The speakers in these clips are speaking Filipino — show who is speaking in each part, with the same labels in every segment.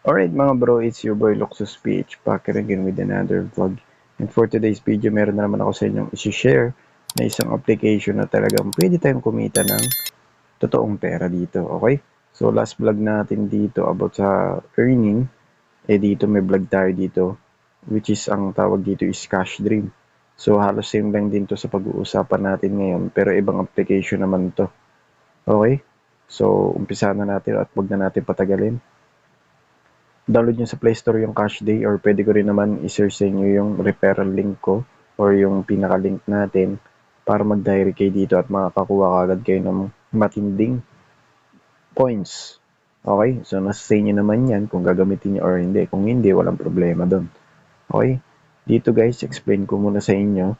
Speaker 1: Alright mga bro, it's your boy Luxus PH back again with another vlog. And for today's video, meron na naman ako sa inyong isi-share na isang application na talagang pwede tayong kumita ng totoong pera dito, okay? So last vlog natin dito about sa earning, dito may vlog tayo dito, which is ang tawag dito is Cash Dream. So halos same lang din to sa pag-uusapan natin ngayon, pero ibang application naman to, okay? So umpisa na natin at wag na natin patagalin. Download nyo sa Play Store yung Cash Day or pwede ko rin naman i-share sa inyo yung referral link ko or yung pinaka-link natin para mag-direct kayo dito at makakakuha kagad kayo ng matinding points. Okay? So, nasa sa inyo naman yan kung gagamitin nyo or hindi. Kung hindi, walang problema doon. Okay? Dito guys, explain ko muna sa inyo.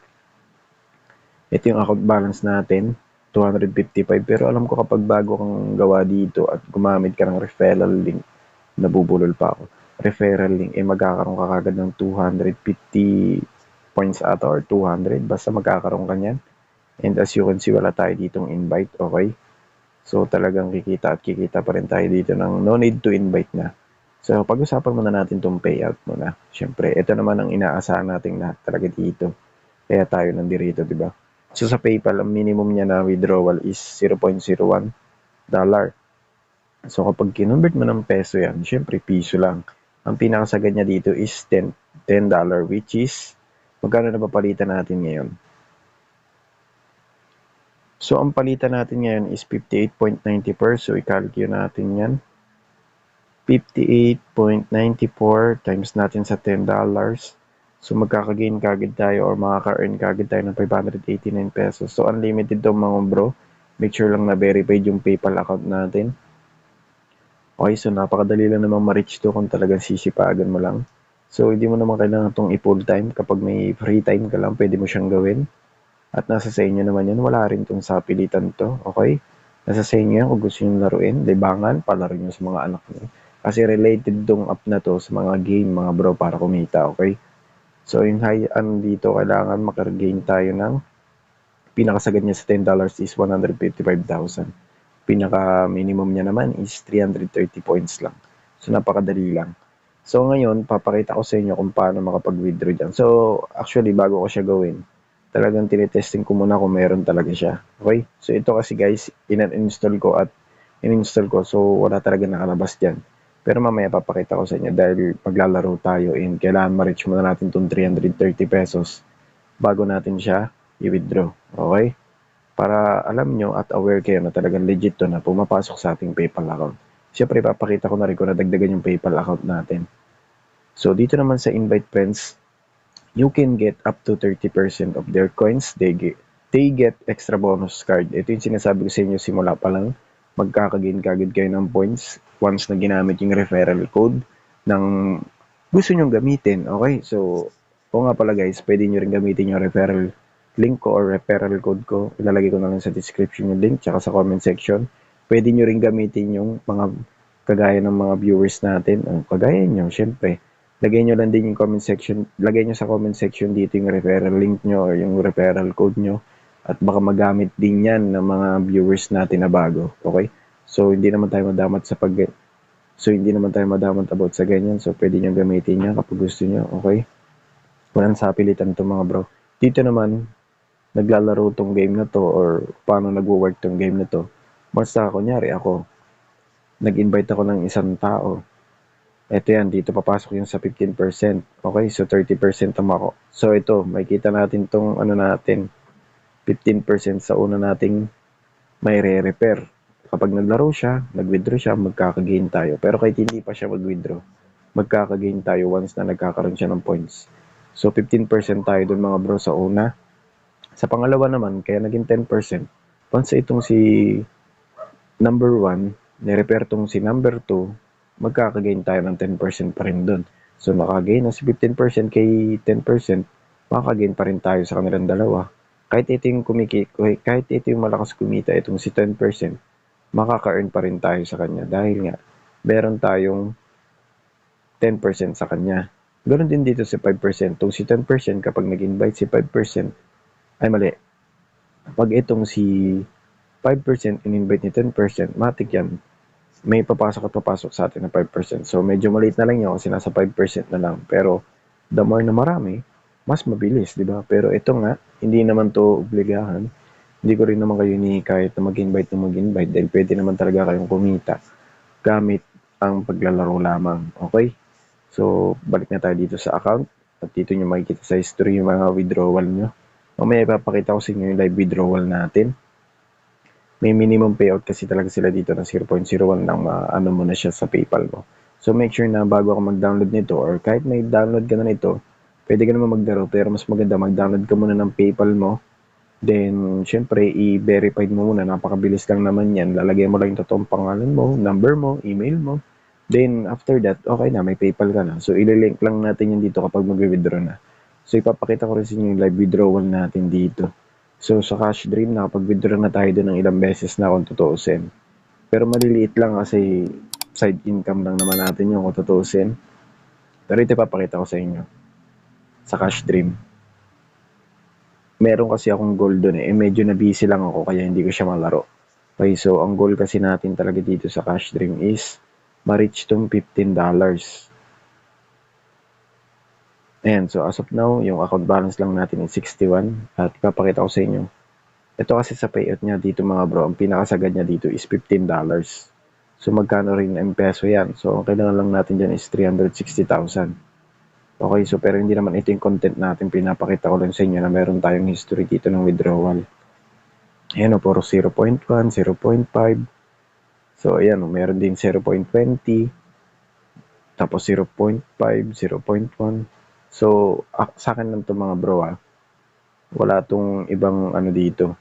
Speaker 1: Ito yung account balance natin. 255. Pero alam ko kapag bago kang gawa dito at gumamit ka ng referral link, nabubulol pa ako. Referral link, magkakaroon ka kagad ng 250 points ata or 200. Basta magkakaroon ka niyan. And as you can see, wala tayo ditong invite. Okay? So, talagang kikita at kikita pa rin tayo dito ng no need to invite na. So, pag-usapan muna natin itong payout muna. Siyempre, ito naman ang inaasahan natin lahat talaga dito. Kaya tayo nandirito, di ba? So, sa PayPal, ang minimum niya na withdrawal is 0.01 dollar. So, kapag kinonvert mo ng peso yan, syempre piso lang. Ang pinakasagad niya dito is $10, which is, magkano na papalitan natin ngayon? So, ang palitan natin ngayon is 58.94. So, i-calculate natin yan. 58.94 times natin sa $10. So, magkakagain kagad tayo or makaka-earn kagad tayo ng 589 pesos. So, unlimited to mga bro. Make sure lang na verified yung PayPal account natin. Okay, so napakadali lang naman ma-reach to kung talagang sisipagan mo lang. So, hindi mo naman kailangan itong i-full time. Kapag may free time ka lang, pwede mo siyang gawin. At nasa sa inyo naman yan. Wala rin itong sa pilitan to. Okay? Nasa sa inyo yan kung gusto nyo laruin. Libangan, palaro nyo sa mga anak nyo. Kasi related tong app na to sa mga game, mga bro, para kumita. Okay? So, yung high dito, kailangan makagain tayo ng pinakasagad niya sa $10 is 155,000. Pinaka-minimum niya naman is 330 points lang. So, napakadali lang. So, ngayon, papakita ko sa inyo kung paano makapag-withdraw dyan. So, actually, bago ko siya gawin, talagang tinitesting ko muna kung meron talaga siya. Okay? So, ito kasi guys, in-install ko at in-install ko. So, wala talaga nakalabas dyan. Pero mamaya papakita ko sa inyo dahil maglalaro tayo and kailangan ma-reach muna natin itong 330 pesos bago natin siya i-withdraw. Okay? Para alam nyo at aware kayo na talagang legit to na pumapasok sa ating PayPal account. Siyempre, papakita ko na rin kung nadagdagan yung PayPal account natin. So, dito naman sa invite friends, you can get up to 30% of their coins. They get extra bonus card. Ito yung sinasabi ko sa inyo simula pa lang. Magkakagain kagad kayo ng points once na ginamit yung referral code ng gusto nyong gamitin. Okay? So, o nga pala guys, pwede nyo rin gamitin yung referral link ko or referral code ko. Ilalagay ko na lang sa description yung link tsaka sa comment section. Pwede nyo rin gamitin yung mga kagaya ng mga viewers natin. Kagaya nyo, syempre. Lagay nyo lang din yung comment section. Lagay nyo sa comment section dito yung referral link nyo or yung referral code nyo. At baka magamit din yan ng mga viewers natin na bago. Okay? So, hindi naman tayo madamat about sa ganyan. So, pwede nyo gamitin yan kapag gusto nyo. Okay? Walang sapilitan to mga bro. Dito naman, naglalaro tong game na to or paano nagwo-work tong game na to. Basta kunyari ako, nag-invite ako ng isang tao. Ito yan, dito papasok yung sa 15%. Okay, so 30% naman ako. So ito, makikita natin tong 15% sa una nating may re-repair. Kapag naglaro siya, nag-withdraw siya, magkakagain tayo. Pero kahit hindi pa siya mag-withdraw, magkakagain tayo once na nagkakaroon siya ng points. So 15% tayo dun mga bro sa una. Sa pangalawa naman, kaya naging 10%. Once itong si number 1, ni-repair tong si number 2, magkakagain tayo ng 10% pa rin dun. So, makagain na si 15% kay 10%, makakagain pa rin tayo sa kanilang dalawa. Kahit ito yung malakas kumita, itong si 10%, makaka-earn pa rin tayo sa kanya dahil nga, meron tayong 10% sa kanya. Ganon din dito si 5%. Itong si 10%, kapag nag-invite si 5%, ay mali. Pag itong si 5% in-invite ni 10%, matik yan. may papasok at papasok sa atin na 5%. So, medyo maliit na lang yun kasi nasa 5% na lang. Pero, the more na marami, mas mabilis, di ba? Pero ito nga, hindi naman to obligahan. Hindi ko rin naman kayo kahit na mag-invite dahil pwede naman talaga kayong kumita gamit ang paglalaro lamang. Okay? So, balik na tayo dito sa account at dito nyo makikita sa history yung mga withdrawal nyo. Mamaya ipapakita ko sa inyo yung live withdrawal natin. May minimum payout kasi talaga sila dito ng 0.01 lang ano mo na siya sa PayPal mo. So make sure na bago ako mag-download nito or kahit may download ka na nito, pwede ka naman maglaro pero mas maganda mag-download ka muna ng PayPal mo. Then, syempre, i-verify mo muna. Napakabilis lang naman yan. Lalagay mo lang yung totoong pangalan mo, number mo, email mo. Then, after that, okay na, may PayPal ka na. So, ililink lang natin yan dito kapag mag-withdraw na. So, ipapakita ko rin sa inyo yung live withdrawal natin dito. So, sa Cash Dream, nakapag-withdraw na tayo doon ng ilang beses na kung tutuusin. Pero maliliit lang kasi side income lang naman natin yung kung tutuusin. Pero ito ipapakita ko sa inyo. Sa Cash Dream. Meron kasi akong goal doon medyo na busy lang ako kaya hindi ko siya malaro. Okay, so ang goal kasi natin talaga dito sa Cash Dream is ma-reach tong $15. Ayan, so as of now, yung account balance lang natin is 61 at ipapakita ko sa inyo. Ito kasi sa payout niya dito mga bro, ang pinakasagad niya dito is $15. So magkano rin ang peso yan? So ang kailangan lang natin dyan is 360,000. Okay, so pero hindi naman ito yung content natin. Pinapakita ko lang sa inyo na meron tayong history dito ng withdrawal. Ayan o, puro 0.1, 0.5. So, ayan o, meron din 0.20. Tapos 0.5, 0.1. So, sa akin lang to mga bro wala tong ibang ano dito.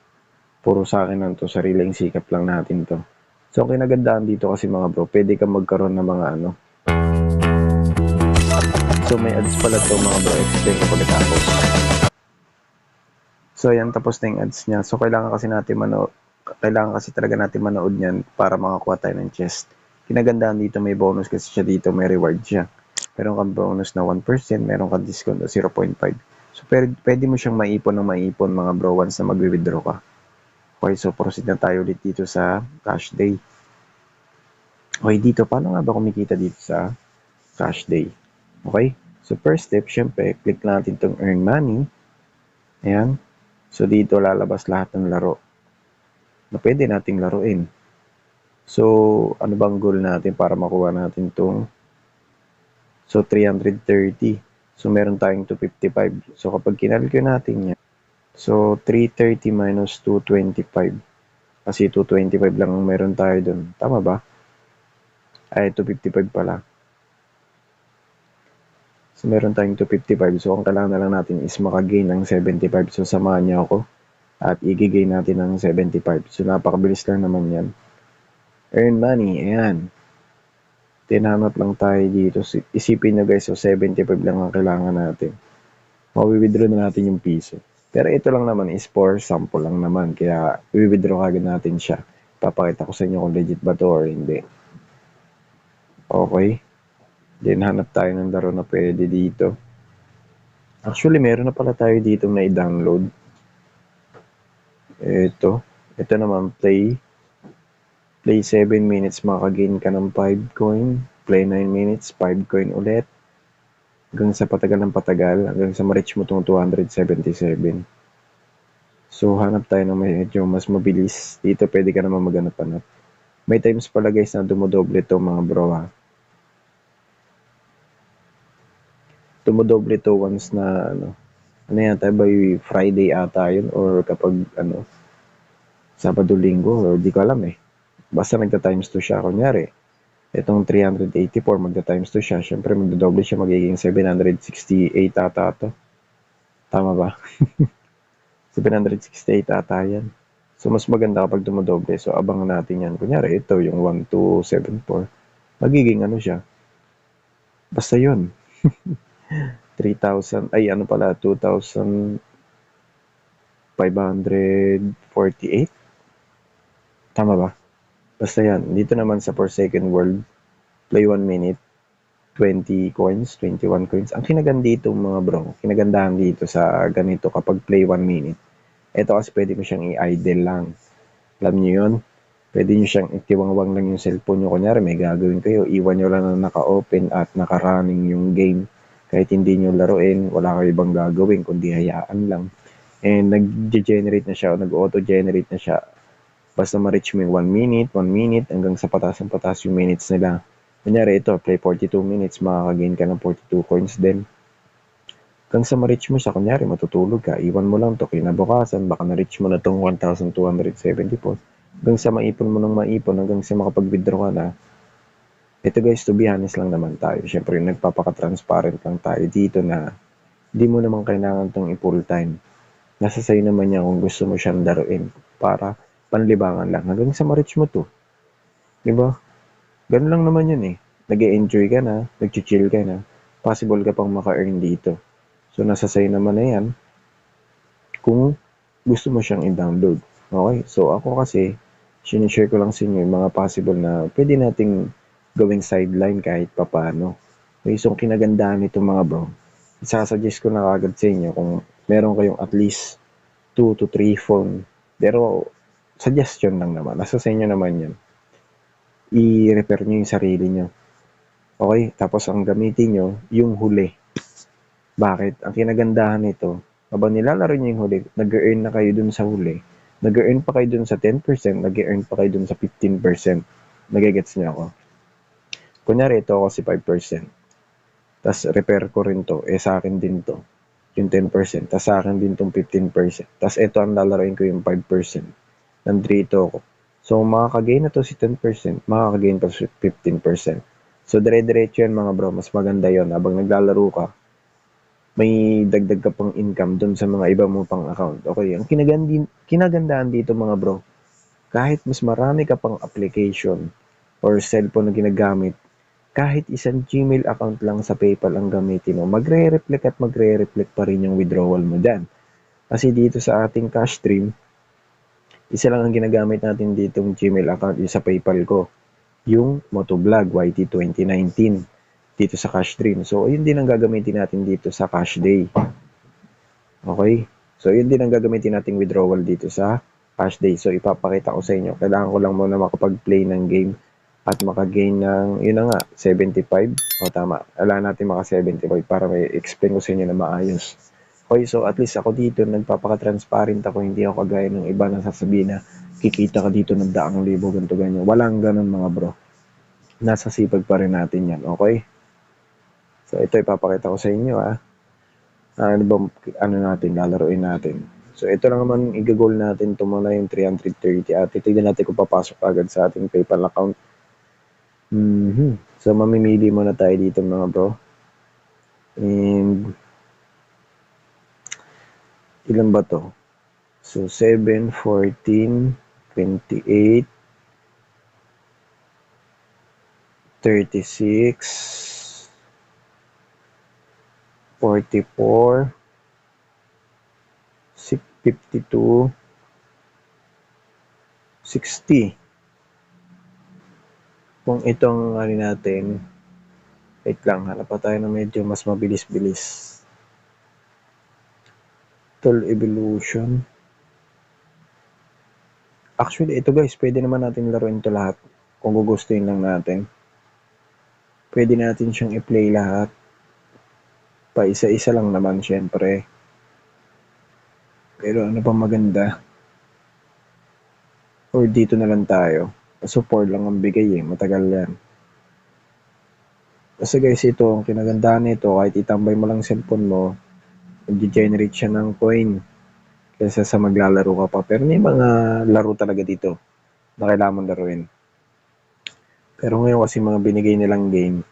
Speaker 1: Puro sa akin lang to, sariling sikap lang natin to. So, ang kinagandaan dito kasi mga bro, pwede kang magkaroon ng mga ano. So, may ads pala to mga bro, explain ko pagkatapos. So, ayan, tapos na yung ads niya. So, kailangan kasi talaga natin manood niyan para makakuha tayo ng chest. Kinagandaan dito, may bonus kasi siya dito, may reward siya. Meron kang bonus na 1%, meron kang discount na 0.5. So, pwede mo siyang maipon mga bro once na mag-withdraw ka. Okay, so proceed na tayo ulit dito sa cash day. Okay, dito, paano nga ba kumikita dito sa cash day? Okay, so first step, syempre, click natin itong earn money. Ayan. So, dito lalabas lahat ng laro na pwede nating laruin. So, ano bang goal natin para makuha natin itong 330. So, meron tayong 255. So, kapag kinalculate natin yan, so 330 minus 225. Kasi 225 lang ang meron tayo dun. Tama ba? Ay, 255 pala. So, meron tayong 255. So, ang kailangan na lang natin is makagain ng 75. So, samahan niyo ako. At i-gain natin ng 75. So, napakabilis lang naman yan. Earn money. Ayan. Tinanap lang tayo dito. Isipin nyo guys, so 75 lang ang kailangan natin. Mawi-withdraw na natin yung piso. Pero ito lang naman is for sample lang naman. Kaya, i-withdraw agad natin siya. Papakita ko sa inyo kung legit ba to or hindi. Okay. Then, hanap tayo ng laro na pwede dito. Actually, meron na pala tayo dito na i-download. Ito naman, play 7 minutes, makagain ka ng 5 coin. Play 9 minutes, 5 coin ulit. Hanggang sa patagal ng patagal, hanggang sa ma-reach mo itong 277. So, hanap tayo ng medyo mas mabilis. Dito, pwede ka naman maghanap-hanap. May times pala guys na dumodoble ito mga bro Dumodoble ito once na ano yan tayo ba Friday ata yun or kapag Sabado, Linggo or di ko alam basta nagta-times 2 siya. Kunyari itong 384 magta-times 2 siya, syempre magdodoble siya, magiging 768 ata to. Tama ba? 768 ata yan. So mas maganda kapag dumodoble, so abangan natin yan. Kunyari ito yung 1274 magiging siya, basta yun 3,000 ay pala 2,548. Tama ba? Basta yan. Dito naman sa Forsaken World, play 1 minute, 20 coins, 21 coins. Ang kinagandito mga bro, kinagandahan dito sa ganito kapag play 1 minute. Ito kasi pwede mo siyang i-idle lang. Alam niyo yun? Pwede nyo siyang itiwangwang lang yung cellphone nyo. Kunyari, may gagawin kayo, iwan nyo lang na naka-open at naka-running yung game. Kahit hindi nyo laruin, wala kayo ibang gagawin, kundi hayaan lang. And nag-generate na siya o nag-auto-generate na siya. Basta ma-reach mo yung 1 minute, hanggang sa pataas ang pataas yung minutes nila. Kunyari ito, play 42 minutes, makakagain ka ng 42 coins din. Hanggang sa ma-reach mo siya, kunyari matutulog ka, iwan mo lang to, kinabukasan, baka na-reach mo na tong 1,274. Hanggang sa maipon mo ng maipon, hanggang sa makapag-withdraw ka na. Ito guys, to be honest lang naman tayo. Siyempre, nagpapaka-transparent lang tayo dito na di mo naman kailangan tong i-full time. Nasa sa'yo naman yan kung gusto mo siyang daruin para panlibangan lang. Hanggang sa ma-reach mo to. Diba? Ganun lang naman yun eh. Nag-e-enjoy ka na, nag-chill ka na, possible ka pang maka-earn dito. So, nasa sa'yo naman na yan kung gusto mo siyang i-download. Okay? So, ako kasi, sinishare ko lang sa inyo yung mga possible na pwede nating gawing sideline kahit papano. Okay, so, kinagandahan nito mga bro, isasuggest ko na kagad sa inyo kung meron kayong at least 2 to 3 phone. Pero, suggestion lang naman. Nasa sa inyo naman yan. I-repair nyo yung sarili nyo. Okay? Tapos, ang gamitin nyo, yung huli. Bakit? Ang kinagandahan nito, habang nilalaro nyo yung huli, nag-earn na kayo dun sa huli. Nag-earn pa kayo dun sa 10%, nag-earn pa kayo dun sa 15%. Nagigets niyo ako? Kunyari, ito kasi 5%. Tapos, repair ko rin to. Sa akin din to. Yung 10%. Tapos, sa akin din tong 15%. Tapos, ito ang lalaroin ko yung 5%. Nandito ako. So, makakagain na to si 10%, makakagain pa si 15%. So, dire-diretso yan mga bro. Mas maganda yon habang naglalaro ka. May dagdag ka pang income dun sa mga iba mo pang account. Okay, ang kinagandahan dito mga bro, kahit mas marami ka pang application or cellphone na ginagamit, kahit isang Gmail account lang sa PayPal ang gamitin mo, magre-reflect at magre-reflect pa rin yung withdrawal mo dyan. Kasi dito sa ating cash stream, isa lang ang ginagamit natin ditong Gmail account, yung sa PayPal ko, yung Motovlog YT 2019 dito sa cash stream. So, yun din ang gagamitin natin dito sa cash day. Okay? So, yun din ang gagamitin nating withdrawal dito sa cash day. So, ipapakita ko sa inyo. Kailangan ko lang muna makapag-play ng game at makagain ng, yun na nga, 75. O, tama. Kailangan natin maka 75 para may explain ko sa inyo na maayos. Okay, so at least ako dito, nagpapaka-transparent ako. Hindi ako kagaya ng iba na sasabihin na kikita ka dito ng daang libo, ganito, ganyan. Walang ganun mga bro. Nasa sipag pa rin natin yan, okay? So, ito ipapakita ko sa inyo, ano ba, ano natin, lalaroin natin. So, ito lang naman, i-goal natin, ito muna yung 330 at titignan natin kung papasok agad sa ating PayPal account. So, mamimili muna tayo dito mga bro. And, ilan ba to? So, 7, 14, 28, 36, 44, 52, 60. Kung itong ano natin, wait lang, hanap pa tayo na medyo mas mabilis-bilis. Tool Evolution. Actually, ito guys, pwede naman natin laruin to lahat kung gugustuhin lang natin. Pwede natin siyang i-play lahat. Pa isa-isa lang naman syempre. Pero ano pa maganda? Or dito na lang tayo. Support lang ang bigay matagal yan. Kasi guys, ito, ang kinagandahan nito, kahit itambay mo lang cellphone mo, mag-generate siya ng coin kaysa sa maglalaro ka pa. Pero may mga laro talaga dito na kailangan mong laruin. Pero ngayon kasi mga binigay nilang game,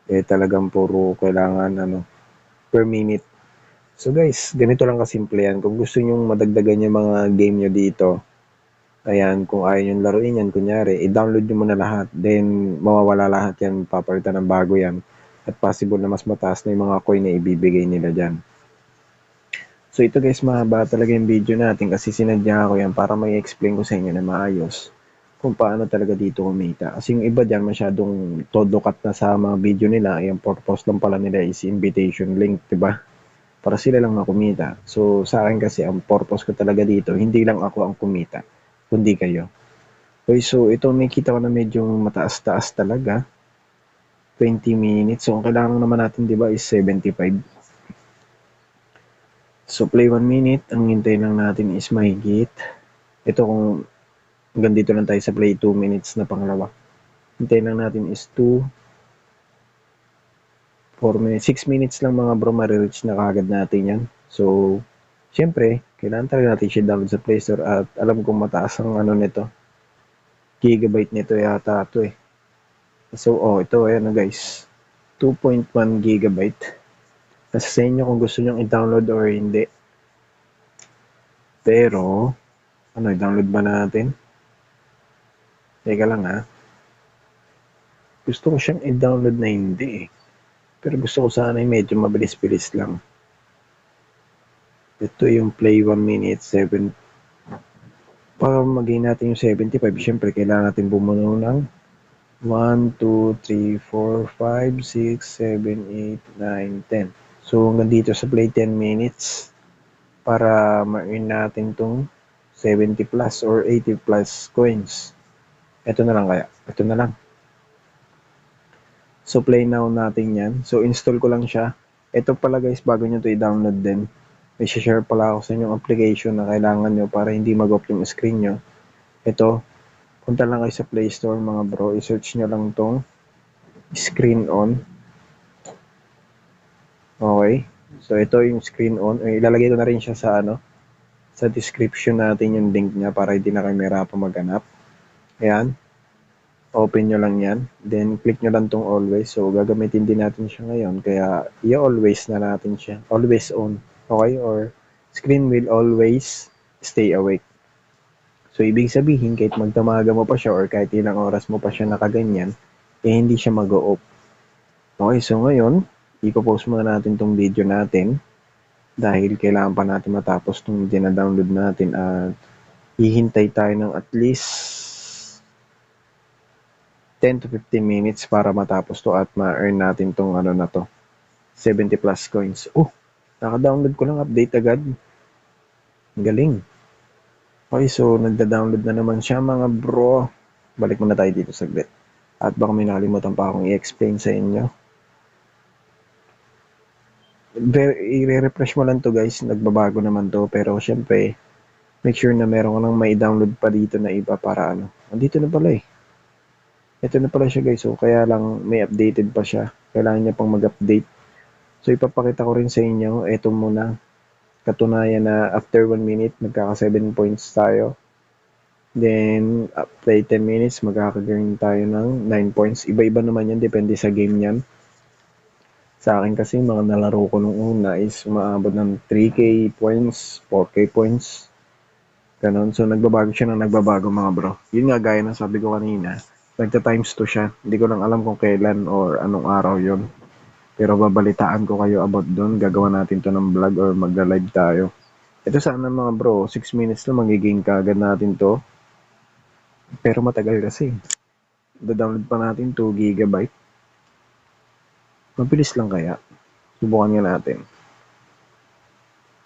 Speaker 1: talagang puro kailangan per minute. So guys, ganito lang kasimple yan. Kung gusto nyo madagdagan yung mga game nyo dito, ayan, kung ayaw nyo laruin yan, kunyari, i-download nyo muna lahat. Then, mawawala lahat yan, papalitan ng bago yan. At possible na mas mataas na yung mga coin na ibibigay nila dyan. So ito guys, mahaba talaga yung video natin kasi sinadya ko yan para may explain ko sa inyo na maayos kung paano talaga dito kumita. Kasi yung iba dyan masyadong todo-cut na sa mga video nila, yung purpose lang pala nila is invitation link, diba? Para sila lang makumita. So sa akin kasi, ang purpose ko talaga dito, hindi lang ako ang kumita, kundi kayo. Okay, so ito makita ko na medyo mataas-taas talaga. 20 minutes. So, ang kailangan naman natin, di ba, is 75. So, play 1 minute. Ang hintay lang natin is mahigit. Ito kung hanggang dito lang tayo sa play 2 minutes na pangalawa. Hintay lang natin is 2, 4 minutes. 6 minutes lang mga bro, marireach na kagad natin yan. So, syempre, kailangan talaga natin siya download sa Play Store at alam kong mataas ang ano nito. Gigabyte nito yata ito eh. So, ito, ayan na guys. 2.1 gigabyte. Nasa sa inyo kung gusto nyo i-download or hindi. Pero, ano, i-download ba natin? Teka lang ha. Gusto ko siyang i-download na hindi eh. Pero gusto ko sana yung medyo mabilis-bilis lang. Ito yung play 1 minute 7. Para mag-gain natin yung 75, syempre kailangan natin bumuno ng 1, 2, 3, 4, 5, 6, 7, 8, 9, 10. So hanggang dito sa play 10 minutes para ma-earn natin tong 70 plus or 80 plus coins. Ito na lang kaya. Ito na lang. So play now natin yan. So install ko lang siya. Ito pala guys, bago nyo to i-download din. May share pala ako sa inyong application na kailangan nyo para hindi mag-off yung screen nyo. Ito, punta lang kayo sa Play Store mga bro. I-search nyo lang tong screen on. Okay. So ito yung screen on. Ilalagay ko na rin siya sa sa description natin yung link niya para hindi na kayo mahirapan maghanap. Ayan. Open nyo lang yan. Then click nyo lang tong always. So gagamitin din natin siya ngayon. Kaya i-always na natin siya. Always on. Okay? Or screen will always stay awake. So, ibig sabihin, kahit magdamaga mo pa siya or kahit ilang oras mo pa siya nakaganyan, hindi siya mag-o-off. Okay, so ngayon, ipopost muna natin tong video natin dahil kailangan pa natin matapos tong dina-download natin at hihintay tayo ng at least 10 to 15 minutes para matapos to at ma-earn natin tong na to, 70 plus coins. Naka-download ko lang, update agad. Galing. Okay, so nagda-download na naman siya mga bro. Balik muna tayo dito saglit. At baka may nakalimutan pa akong i-explain sa inyo. I-refresh mo lang to guys. Nagbabago naman to. Pero syempre, make sure na meron ka lang may download pa dito na iba para Andito na pala eh. Ito na pala siya guys. So kaya lang may updated pa siya. Kailangan niya pang mag-update. So ipapakita ko rin sa inyo. Ito muna. Katunayan na after 1 minute, magkaka 7 points tayo. Then, play 10 minutes, magkaka-gain tayo ng 9 points. Iba-iba naman yan, depende sa game yan. Sa akin kasi, mga nalaro ko nung una is umaabot ng 3k points, 4k points. Ganon. So, nagbabago siya ng nagbabago mga bro. Yun nga, gaya ng sabi ko kanina, nagta-times 2 siya. Hindi ko lang alam kung kailan or anong araw yon. Pero babalitaan ko kayo about doon. Gagawa natin to ng vlog or magla-live tayo. Ito sana mga bro, 6 minutes na magiging kagad natin to. Pero matagal kasi. Da-download pa natin 2 GB. Mabilis lang kaya. Subukan nga natin.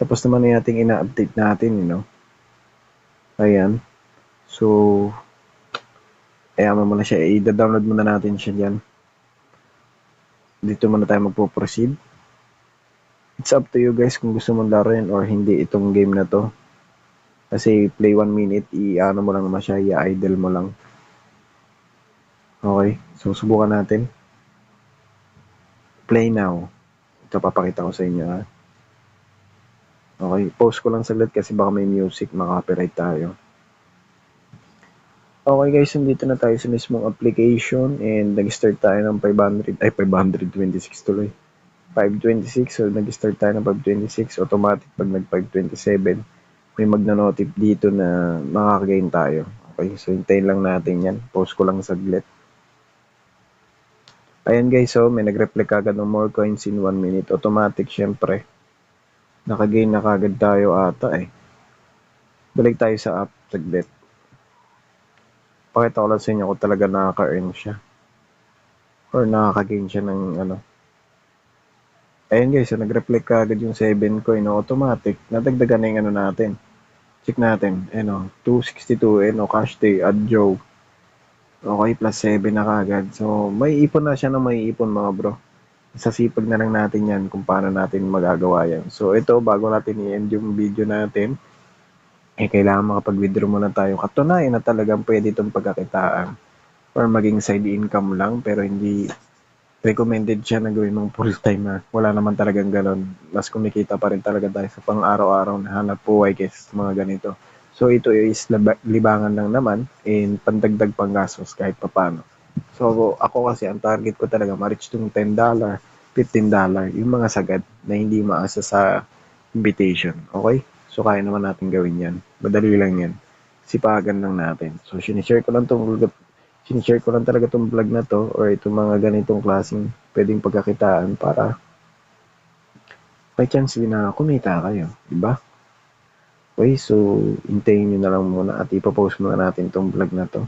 Speaker 1: Tapos naman na natin ina-update natin, Ayan. So, ayaman mo na siya. I-download muna natin siya dyan. Dito muna tayo magpo-proceed. It's up to you guys kung gusto mong laruin or hindi itong game na to. Kasi play 1 minute, i-ano mo lang naman siya, i-idle mo lang. Okay, so subukan natin. Play now. Ito papakita ko sa inyo ha. Okay, pause ko lang saglit kasi baka may music, maka-copyright tayo. Okay guys, nandito na tayo sa mismong application and nag-start tayo ng 526 tuloy. 526, so nag-start tayo ng 526, automatic pag nag-527, may magna-notif dito na makaka-gain tayo. Okay, so hintayin lang natin yan. Pause ko lang saglit. Ayan guys, so may nag-reflect agad ng more coins in 1 minute. Automatic, syempre. Naka-gain na kagad tayo ata eh. Balik tayo sa app, saglit. Pakita ko lang sa inyo kung talaga nakaka-earn siya. Or nakaka-gain siya ng Ayan guys, so nag-reflect kagad yung 7 coin, automatic. Nadagdagan na yung natin. Check natin, 262, cash day, add Joe. Okay, plus 7 na kaagad. So, may ipon na siya na may ipon mga bro. Isasipag na lang natin yan kung paano natin magagawa yan. So, ito, bago natin i-end yung video natin, kailangan makapag-withdraw muna tayo. Katunayan na talagang pwede itong pagkakitaan or maging side income lang pero hindi recommended siya na gawin mong full time na wala naman talagang ganon. Mas kumikita pa rin talaga tayo sa pang araw-araw na hanap buhay kaysa sa mga ganito. So ito is libangan lang naman and pandagdag panggastos kahit papano. So ako kasi ang target ko talaga ma-reach tong $10, $15, yung mga sagad na hindi maasa sa invitation. Okay? So kaya naman natin gawin yan. Madali lang yan. Sipagan lang natin. So sinishare ko lang talaga tong vlog na to or itong mga ganitong klaseng pwedeng pagkakitaan para may chance din na kumita kayo, di ba? Okay, so hintayin nyo na lang muna at ipapost muna natin tong vlog na to.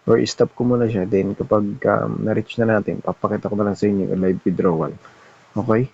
Speaker 1: Or stop ko muna siya, then kapag na-reach na natin, papakita ko na lang sa inyo yung live withdrawal. Okay?